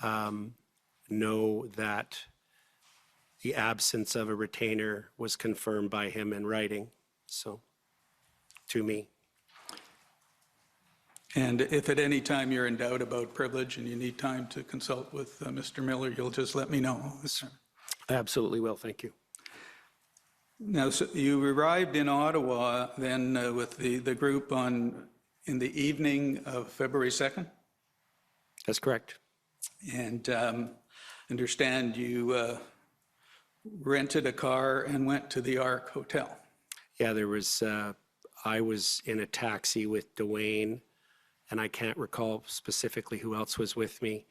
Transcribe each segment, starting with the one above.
know that the absence of a retainer was confirmed by him in writing, so, to me. And if at any time you're in doubt about privilege and you need time to consult with Mr. Miller, you'll just let me know. I absolutely will, thank you. Now, so you arrived in Ottawa then with the group in the evening of February 2nd? That's correct. And understand you rented a car and went to the Ark Hotel. Yeah, there was, I was in a taxi with Dwayne, and I can't recall specifically who else was with me.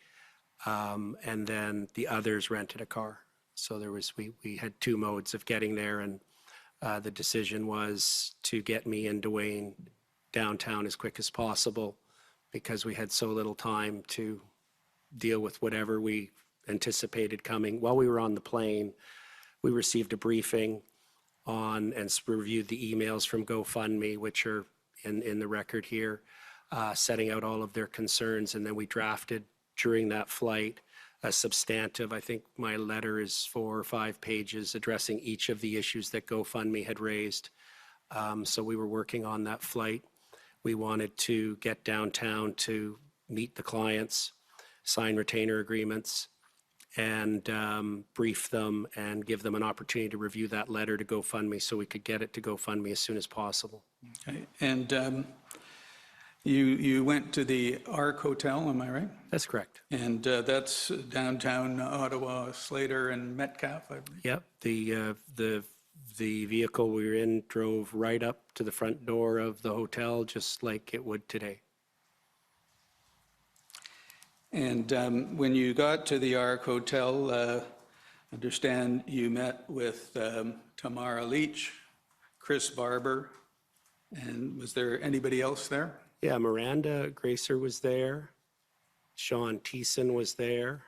And then the others rented a car. So there was, we had two modes of getting there, and the decision was to get me and Dwayne downtown as quick as possible because we had so little time to deal with whatever we anticipated coming. While we were on the plane, we received a briefing on and reviewed the emails from GoFundMe, which are in the record here, setting out all of their concerns. And then we drafted during that flight a substantive, I think my letter is 4 or 5 pages addressing each of the issues that GoFundMe had raised. So we were working on that flight. We wanted to get downtown to meet the clients, sign retainer agreements, and brief them and give them an opportunity to review that letter to GoFundMe so we could get it to GoFundMe as soon as possible. Okay. And you went to the Ark Hotel, am I right? That's correct. And that's downtown Ottawa, Slater and Metcalfe, I believe. Yep. The vehicle we were in drove right up to the front door of the hotel, just like it would today. And when you got to the Ark Hotel, understand you met with Tamara Leach, Chris Barber, and was there anybody else there? Yeah, Miranda Gracer was there. Sean Thiessen was there.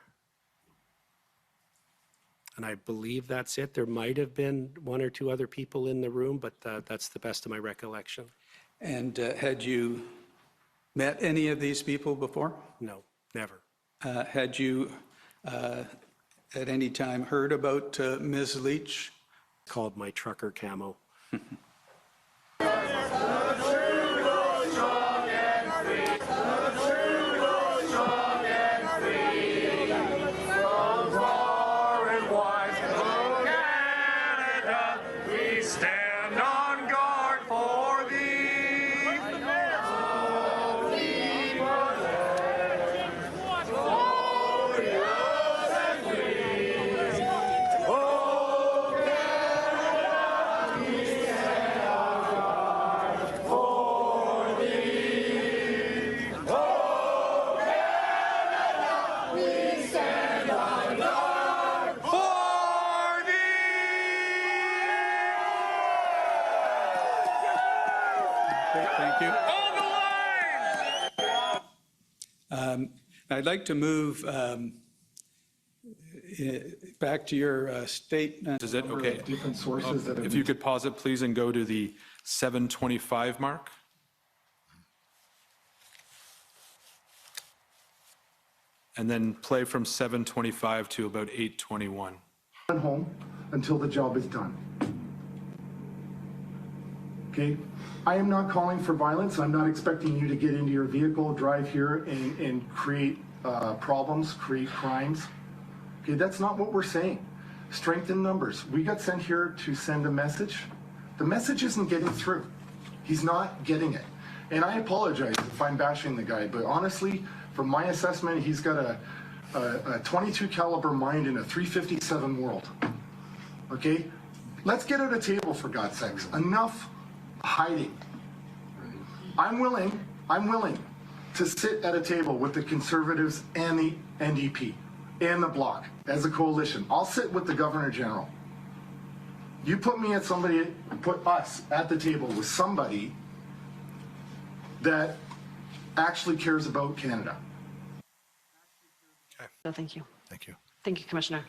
And I believe that's it. There might have been 1 or 2 other people in the room, but that's the best of my recollection. And had you met any of these people before? No, never. Had you at any time heard about Ms. Leach? Called my trucker camo. Thank you. I'd like to move back to your statement. Is it okay? Different sources that have If you could pause it, please, and go to the 7:25 mark. And then play from 7:25 to about 8:21. home until the job is done. Okay? I am not calling for violence. I'm not expecting you to get into your vehicle, drive here, and create problems, create crimes. Okay, that's not what we're saying. Strength in numbers. We got sent here to send a message. The message isn't getting through. He's not getting it. And I apologize if I'm bashing the guy, but honestly, from my assessment, he's got a 22 caliber mind in a 357 world. Okay? Let's get at a table, for God's sakes. Enough hiding. I'm willing to sit at a table with the Conservatives and the NDP and the Bloc as a coalition. I'll sit with the Governor General. You put us at the table with somebody that actually cares about Canada. No, thank you. Thank you. Thank you, Commissioner.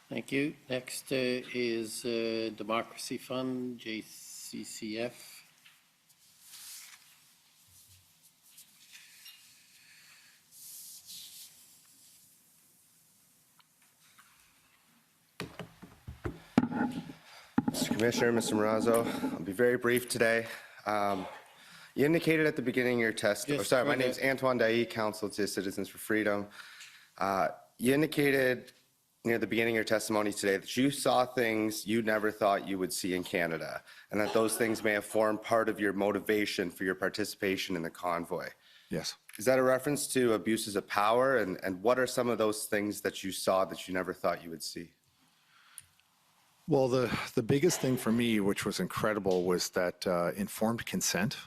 Thank you. Next is Democracy Fund, JCCF. Commissioner, Mr. Marazzo. I'll be very brief today. You indicated at the beginning of your testimony, Just sorry, for my the- name's Antoine Dailly, Counsel to Citizens for Freedom. You indicated near the beginning of your testimony today that you saw things you never thought you would see in Canada, and that those things may have formed part of your motivation for your participation in the convoy. Yes. Is that a reference to abuses of power? And what are some of those things that you saw that you never thought you would see? Well, the biggest thing for me, which was incredible, was that informed consent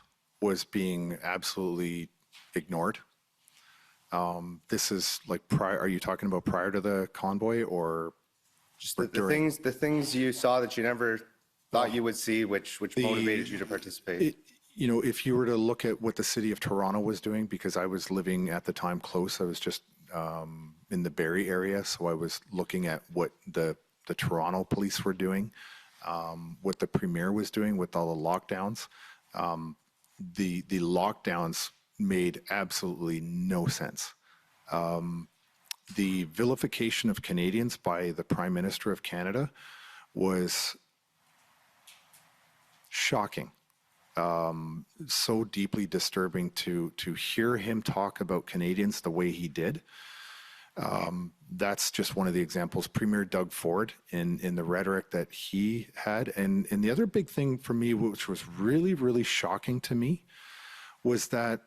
was being absolutely ignored. This is like prior, are you talking about prior to the convoy or Just the during? things you saw that you never thought you would see, which motivated you to participate. You know, if you were to look at what the city of Toronto was doing, because I was living at the time close, I was just in the Barrie area, so I was looking at what the Toronto police were doing, what the premier was doing with all the lockdowns. The lockdowns made absolutely no sense. The vilification of Canadians by the Prime Minister of Canada was shocking. So deeply disturbing to hear him talk about Canadians the way he did. That's just one of the examples. Premier Doug Ford in the rhetoric that he had. And the other big thing for me, which was really, really shocking to me, was that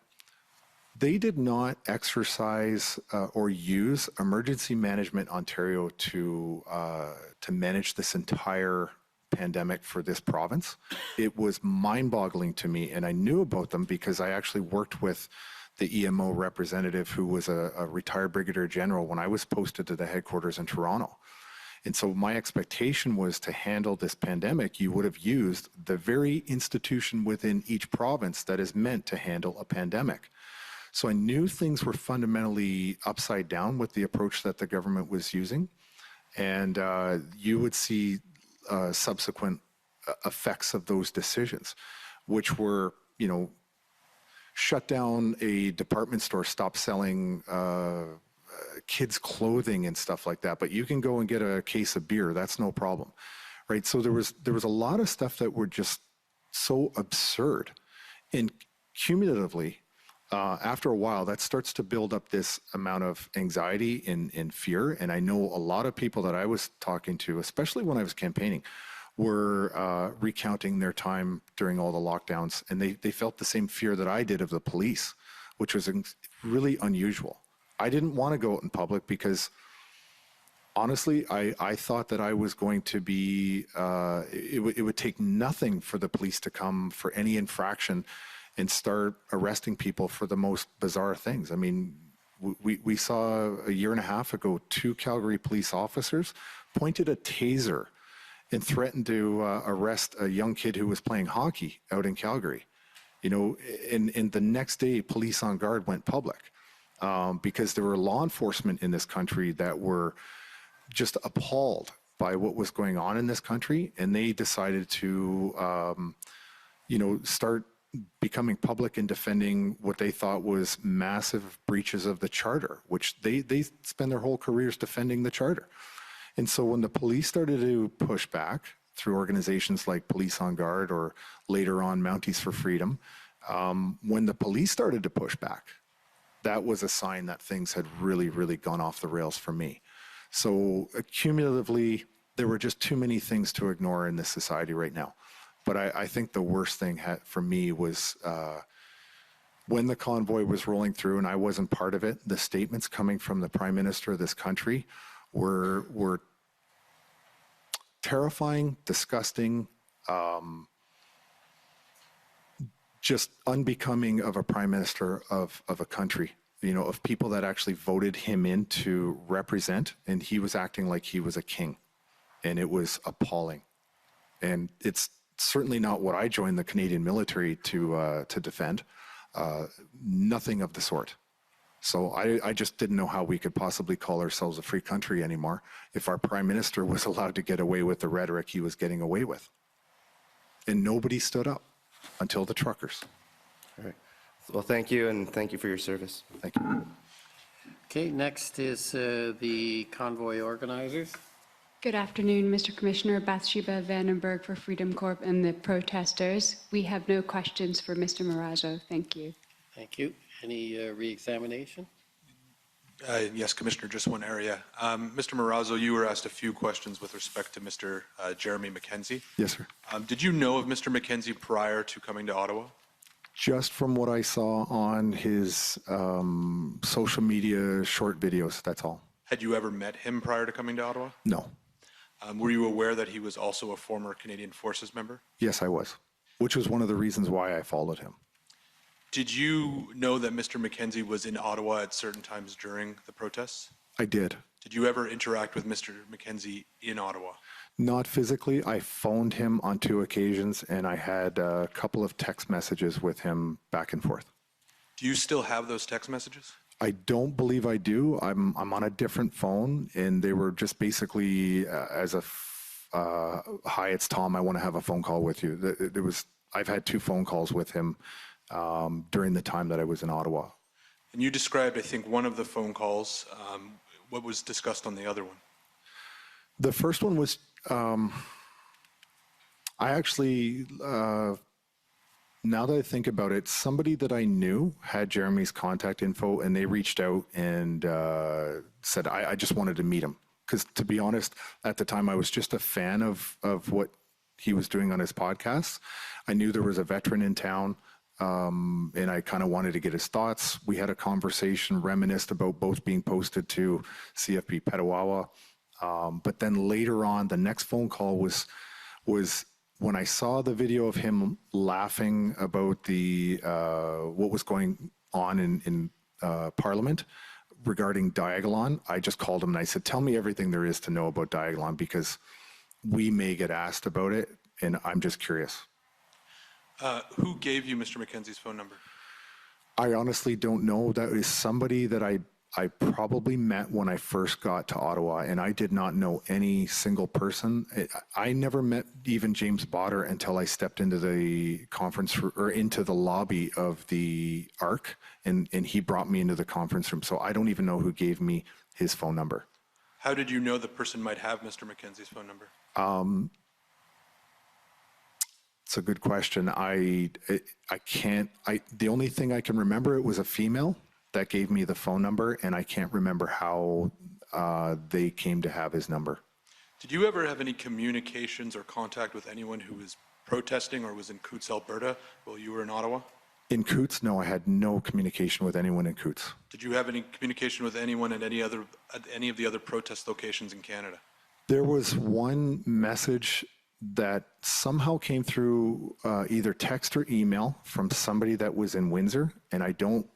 they did not exercise or use Emergency Management Ontario to manage this entire pandemic for this province. It was mind-boggling to me, and I knew about them because I actually worked with the EMO representative who was a retired brigadier general when I was posted to the headquarters in Toronto. And so my expectation was to handle this pandemic, you would have used the very institution within each province that is meant to handle a pandemic. So I knew things were fundamentally upside down with the approach that the government was using. And you would see subsequent effects of those decisions, which were, you know, shut down a department store, stop selling kids' clothing and stuff like that. But you can go and get a case of beer. That's no problem, right? So there was a lot of stuff that were just so absurd. And cumulatively, after a while, that starts to build up this amount of anxiety and fear. And I know a lot of people that I was talking to, especially when I was campaigning, were recounting their time during all the lockdowns. And they felt the same fear that I did of the police, which was really unusual. I didn't want to go out in public because, honestly, I thought that I was going to be, it would take nothing for the police to come for any infraction and start arresting people for the most bizarre things. I mean, we saw a year and a half ago, 2 Calgary police officers pointed a taser and threatened to arrest a young kid who was playing hockey out in Calgary. You know, and the next day, Police on Guard went public because there were law enforcement in this country that were just appalled by what was going on in this country, and they decided to, you know, start becoming public and defending what they thought was massive breaches of the charter, which they spend their whole careers defending the charter. And so when the police started to push back through organizations like Police on Guard or later on Mounties for Freedom, when the police started to push back, that was a sign that things had really, really gone off the rails for me. So cumulatively, there were just too many things to ignore in this society right now. But I think the worst thing for me was when the convoy was rolling through and I wasn't part of it, the statements coming from the Prime Minister of this country were terrifying, disgusting, just unbecoming of a Prime Minister of a country, you know, of people that actually voted him in to represent, and he was acting like he was a king. And it was appalling. And it's certainly not what I joined the Canadian military to defend. Nothing of the sort. So I just didn't know how we could possibly call ourselves a free country anymore if our Prime Minister was allowed to get away with the rhetoric he was getting away with. And nobody stood up until the truckers. All right. Well, thank you, and thank you for your service. Thank you. Okay, next is the convoy organizers. Good afternoon, Mr. Commissioner. Bathsheba Vandenberg for Freedom Corp and the protesters. We have no questions for Mr. Marazzo. Thank you. Thank you. Any re-examination? Yes, Commissioner, just one area. Mr. Marazzo, you were asked a few questions with respect to Mr. Jeremy McKenzie. Yes, sir. Did you know of Mr. McKenzie prior to coming to Ottawa? Just from what I saw on his social media short videos, that's all. Had you ever met him prior to coming to Ottawa? No. Were you aware that he was also a former Canadian Forces member? Yes, I was, which was one of the reasons why I followed him. Did you know that Mr. McKenzie was in Ottawa at certain times during the protests? I did. Did you ever interact with Mr. McKenzie in Ottawa? Not physically. I phoned him on 2 occasions, and I had a couple of text messages with him back and forth. Do you still have those text messages? I don't believe I do. I'm on a different phone, and they were just basically hi, it's Tom. I want to have a phone call with you. I've had 2 phone calls with him during the time that I was in Ottawa. And you described, I think, one of the phone calls. What was discussed on the other one? The first one was, I actually, now that I think about it, somebody that I knew had Jeremy's contact info, and they reached out and said, I just wanted to meet him. Because to be honest, at the time, I was just a fan of what he was doing on his podcasts. I knew there was a veteran in town, and I kind of wanted to get his thoughts. We had a conversation, reminisced about both being posted to CFP Petawawa. But then later on, the next phone call was when I saw the video of him laughing about the what was going on in Parliament regarding Diagolon. I just called him and I said, "Tell me everything there is to know about Diagolon, because we may get asked about it, and I'm just curious." Who gave you Mr. McKenzie's phone number? I honestly don't know. That is somebody that I probably met when I first got to Ottawa, and I did not know any single person. I never met even James Botter until I stepped into the conference or into the lobby of the ARC, and he brought me into the conference room. So I don't even know who gave me his phone number. How did you know the person might have Mr. McKenzie's phone number? It's a good question. The only thing I can remember, it was a female that gave me the phone number, and I can't remember how they came to have his number. Did you ever have any communications or contact with anyone who was protesting or was in Coutts, Alberta, while you were in Ottawa? In Coutts, no, I had no communication with anyone in Coutts. Did you have any communication with anyone at any of the other protest locations in Canada? There was one message that somehow came through either text or email from somebody that was in Windsor, and I don't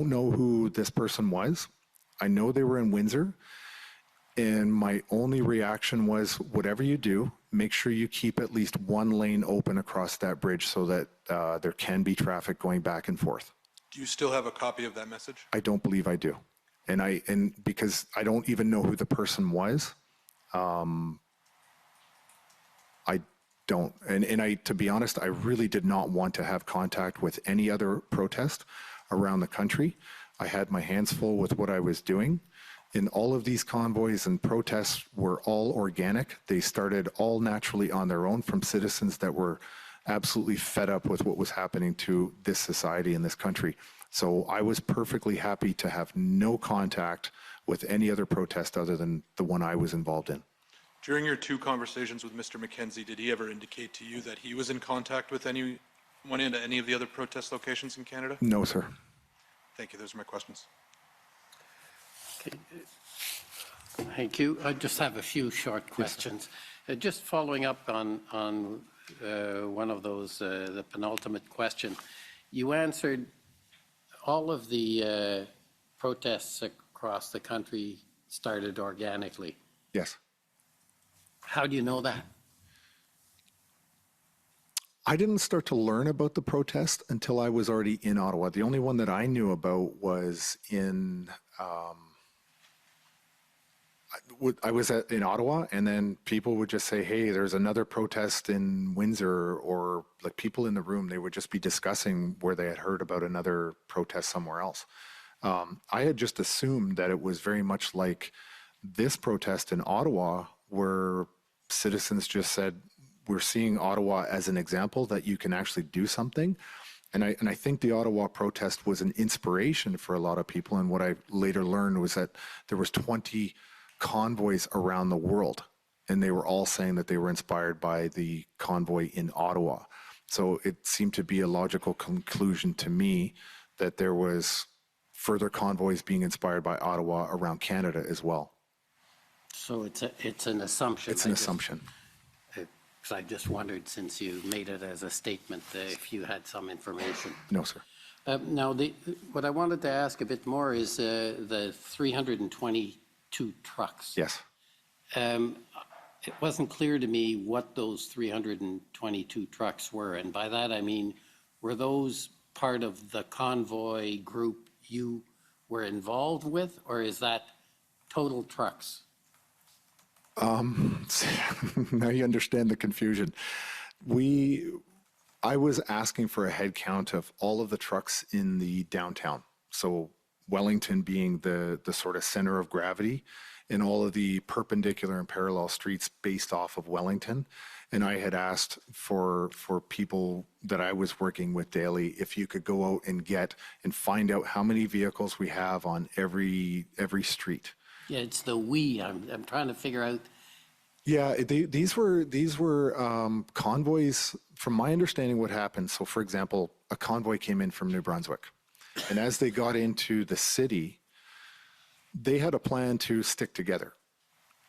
know who this person was. I know they were in Windsor, and my only reaction was, whatever you do, make sure you keep at least one lane open across that bridge so that there can be traffic going back and forth. Do you still have a copy of that message? I don't believe I do. And because I don't even know who the person was, I don't. And to be honest, I really did not want to have contact with any other protest around the country. I had my hands full with what I was doing. And all of these convoys and protests were all organic. They started all naturally on their own from citizens that were absolutely fed up with what was happening to this society and this country. So I was perfectly happy to have no contact with any other protest other than the one I was involved in. During your 2 conversations with Mr. McKenzie, did he ever indicate to you that he was in contact with anyone in any of the other protest locations in Canada? No, sir. Thank you. Those are my questions. Okay. Thank you. I just have a few short questions. Just following up on one of those, the penultimate question. You answered all of the protests across the country started organically. Yes. How do you know that? I didn't start to learn about the protest until I was already in Ottawa. The only one that I knew about was in in Ottawa, and then people would just say, "Hey, there's another protest in Windsor," or like people in the room, they would just be discussing where they had heard about another protest somewhere else. I had just assumed that it was very much like this protest in Ottawa, where citizens just said, we're seeing Ottawa as an example that you can actually do something. And I think the Ottawa protest was an inspiration for a lot of people. And what I later learned was that there was 20 convoys around the world, and they were all saying that they were inspired by the convoy in Ottawa. So it seemed to be a logical conclusion to me that there was further convoys being inspired by Ottawa around Canada as well. So it's an assumption. It's an assumption. Because I just wondered, since you made it as a statement, if you had some information. No, sir. Now, what I wanted to ask a bit more is the 322 trucks. Yes. It wasn't clear to me what those 322 trucks were. And by that, I mean, were those part of the convoy group you were involved with, or is that total trucks? Now you understand the confusion. I was asking for a head count of all of the trucks in the downtown. So Wellington being the sort of center of gravity, and all of the perpendicular and parallel streets based off of Wellington. And I had asked for people that I was working with daily, if you could go out and find out how many vehicles we have on every street. Yeah, it's the we. I'm trying to figure out. Yeah, these were convoys. From my understanding, what happened. So, for example, a convoy came in from New Brunswick, and as they got into the city, they had a plan to stick together.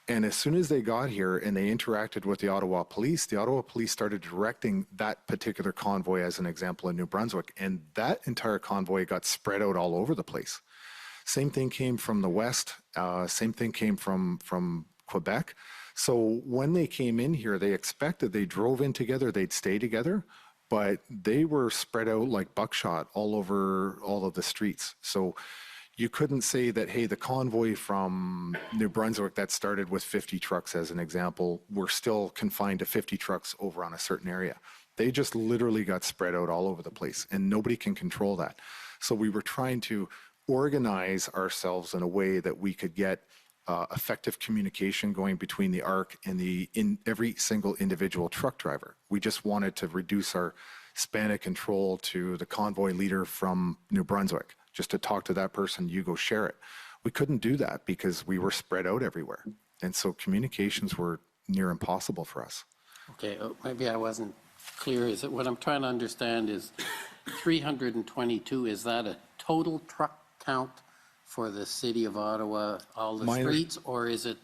And as soon as they got here and they interacted with the Ottawa police started directing that particular convoy, as an example, in New Brunswick, and that entire convoy got spread out all over the place. Same thing came from the west. Same thing came from Quebec. So when they came in here, they drove in together, they'd stay together, but they were spread out like buckshot all over all of the streets. So you couldn't say that, hey, the convoy from New Brunswick that started with 50 trucks, as an example, were still confined to 50 trucks over on a certain area. They just literally got spread out all over the place, and nobody can control that. So we were trying to organize ourselves in a way that we could get effective communication going between the ARC and every single individual truck driver. We just wanted to reduce our span of control to the convoy leader from New Brunswick, just to talk to that person, you go share it. We couldn't do that because we were spread out everywhere. And so communications were near impossible for us. Okay, maybe I wasn't clear. Is it what I'm trying to understand is 322, is that a total truck count for the city of Ottawa, all the streets, or is it,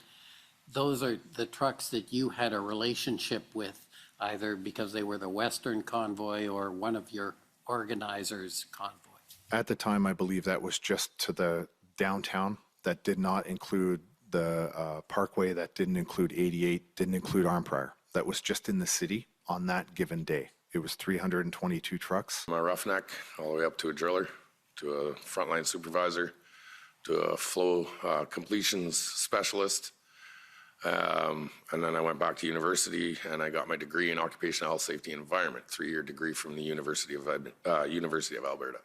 those are the trucks that you had a relationship with, either because they were the Western convoy or one of your organizers' convoy? At the time, I believe that was just to the downtown. That did not include the Parkway, that didn't include 88, didn't include Arnprior. That was just in the city on that given day. It was 322 trucks. I'm a roughneck, all the way up to a driller, to a frontline supervisor, to a flow completions specialist. And then I went back to university and I got my degree in occupational health, safety, and environment, 3-year degree from the University of Alberta.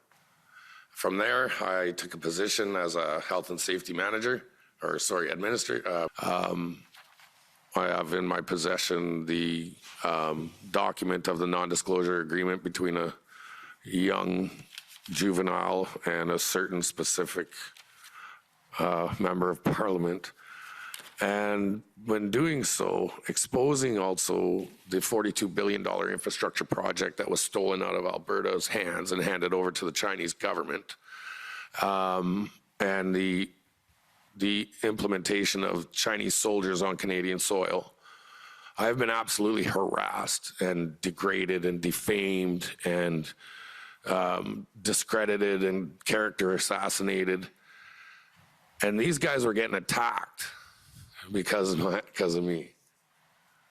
From there, I took a position as a health and safety administrator. I have in my possession the document of the non-disclosure agreement between a young juvenile and a certain specific member of parliament. And when doing so, exposing also the $42 billion infrastructure project that was stolen out of Alberta's hands and handed over to the Chinese government, and the implementation of Chinese soldiers on Canadian soil. I have been absolutely harassed and degraded and defamed and discredited and character assassinated. And these guys were getting attacked because of me.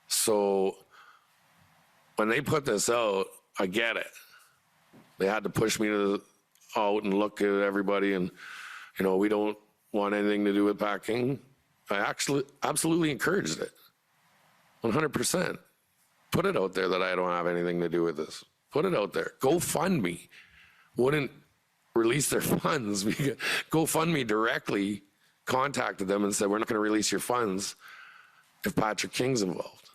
So when they put this out, I get it. They had to push me out and look at everybody and, we don't want anything to do with packing. I actually absolutely encouraged it. 100%. Put it out there that I don't have anything to do with this. Put it out there. GoFundMe wouldn't release their funds. GoFundMe directly contacted them and said, we're not going to release your funds if Patrick King's involved.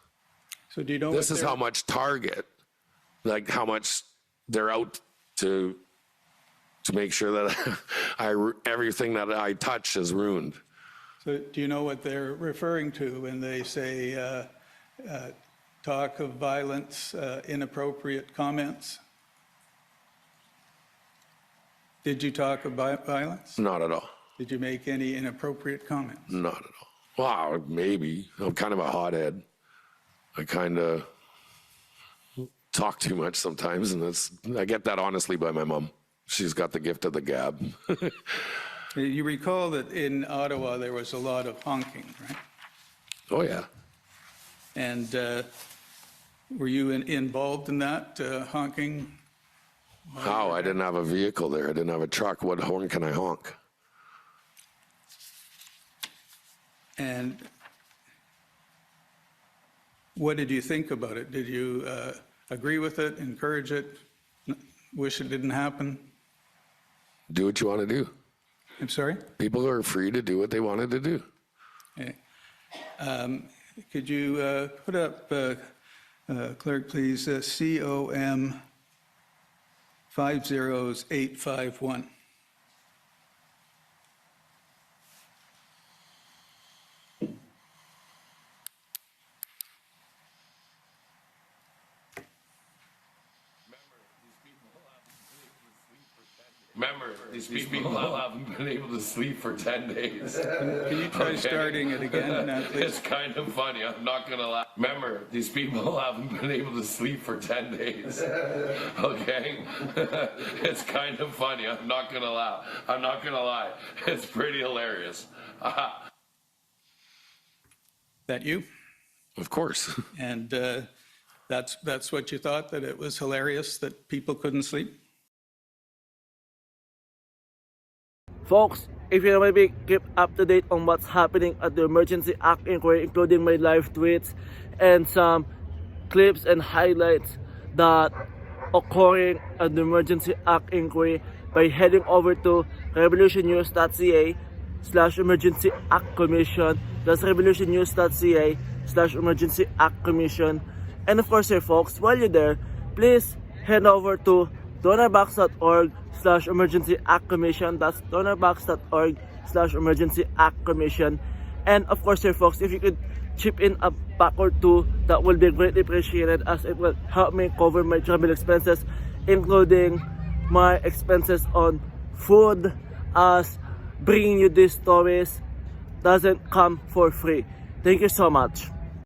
So do you know This what is how much Target, like how much they're out to make sure that everything that I touch is ruined. So do you know what they're referring to when they say talk of violence, inappropriate comments? Did you talk about violence? Not at all. Did you make any inappropriate comments? Not at all. Wow, maybe. I'm kind of a hothead. I kind of talk too much sometimes, and I get that honestly by my mom. She's got the gift of the gab. You recall that in Ottawa there was a lot of honking, right? Oh, yeah. And were you involved in that honking? How? I didn't have a vehicle there. I didn't have a truck. What horn can I honk? And what did you think about it? Did you agree with it, encourage it, wish it didn't happen? Do what you want to do. I'm sorry? People are free to do what they wanted to do. Okay. Could you put up, clerk, please, COM 50851? Remember, these people haven't been able to sleep for 10 days. Can you try starting it again, please? It's kind of funny. I'm not going to lie. Remember, these people haven't been able to sleep for 10 days. Okay? It's kind of funny. I'm not going to lie. I'm not going to lie. It's pretty hilarious. That you? Of course. And that's what you thought, that it was hilarious that people couldn't sleep? Folks, if you want to be kept up to date on what's happening at the Emergency Act Inquiry, including my live tweets and some clips and highlights that occurring at the Emergency Act Inquiry, by heading over to revolutionnews.ca/Emergency Act Commission. That's revolutionnews.ca/Emergency Act Commission. And of course, folks, while you're there, please head over to donorbox.org/Emergency Act Commission. That's donorbox.org/Emergency Act Commission. And of course, folks, if you could chip in a buck or two, that will be greatly appreciated, as it will help me cover my travel expenses, including my expenses on food, as bringing you these stories doesn't come for free. Thank you so much.